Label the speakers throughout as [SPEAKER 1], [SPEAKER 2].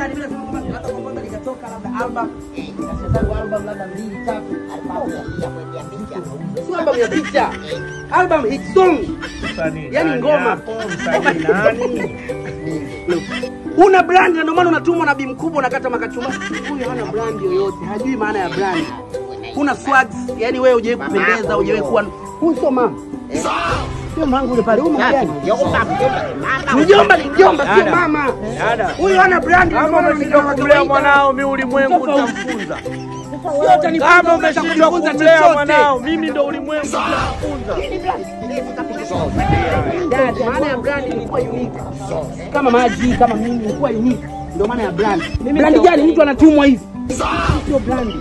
[SPEAKER 1] yani mimi nasema kama hata kwa kwanza nikatoka labda album nikacheza album labda 2 3 album ya picha. Sio album ya picha. Album hit song. Yani ngoma. Nani? Una brand ndio maana unatumwa na bi mkubwa unakata makachuma. Huyu hana brand yoyote. Hajui maana ya brand. Kuna swags, yani wewe hujawahi kupendeza, hujawahi kuwa huyu sio mama. Sio mwangu yule pale, huyu mgani? Mjomba sio mama. Dada. Huyu hana brand
[SPEAKER 2] kama umeshindwa kumlea mwanao mimi ulimwengu nitakufunza. Kama umeshindwa kumlea mwanao mimi ndo ulimwengu nitakufunza.
[SPEAKER 1] Dada, maana ya brand ni kuwa unique. Kama maji, kama mimi ni kuwa unique. Ndio maana ya brand. Brand gani mtu anatumwa hivi? Sio brand.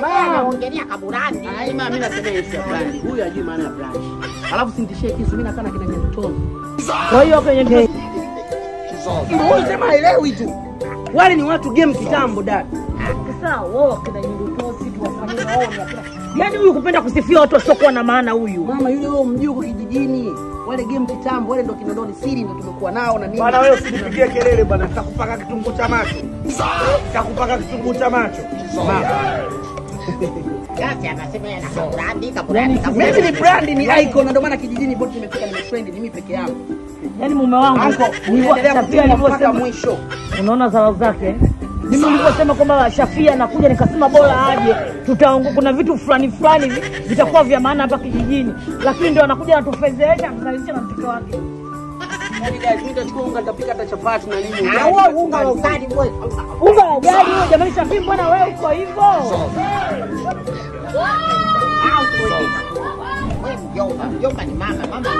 [SPEAKER 3] Anaongelea kaburani.
[SPEAKER 1] Mimi nasema hiyo brand. Huyu hajui maana ya brand. Alafu sintishie kisu mimi nakana kina Nyamtono.
[SPEAKER 3] Kwa hiyo kwenye game
[SPEAKER 1] Huyu sema haelewi tu. Wale ni watu game kitambo dada.
[SPEAKER 3] sasa wao kina Nyamtono tu wafanye wao ni yaani huyu kupenda kusifia watu wasiokuwa na maana huyu.
[SPEAKER 1] Mama yule wao mjui huko kijijini. Wale game kitambo wale ndio Kinondoni siri ndio tumekuwa nao na nini.
[SPEAKER 2] Bwana wewe usinipigie kelele bwana, nitakupaka kitunguu cha macho. Nitakupaka kitunguu cha macho.
[SPEAKER 3] Gati anasema yana kaburani.
[SPEAKER 1] Mimi ni brand ni icon ndio maana kijijini boti nimefika nimetrend ni mimi peke yangu.
[SPEAKER 3] Yaani mume wangu
[SPEAKER 1] Niendelea kutia mpaka mwisho.
[SPEAKER 3] Unaona dharau zake? Mimi niliposema kwamba Shafia anakuja nikasema bora aje kuna vitu fulani vitakuwa vya maana hapa kijijini, lakini ndio anakuja anatufezeesha akalisha na mtoto wake.
[SPEAKER 1] Yaani guys mimi nitachukua unga nitapika hata chapati na nini.
[SPEAKER 3] Wewe unga wa ugali boy. Unga wa ugali wewe jamani Shafia mbona wewe uko hivyo? Wewe ni mama ndiye.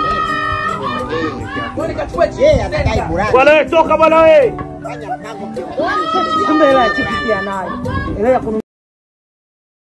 [SPEAKER 1] Wewe nikachukua chini.
[SPEAKER 3] Yeye anadai burani.
[SPEAKER 2] Bwana wewe toka bwana wewe.
[SPEAKER 3] Fanya mpango. Kumbe ile chips ya nayo. Ile ya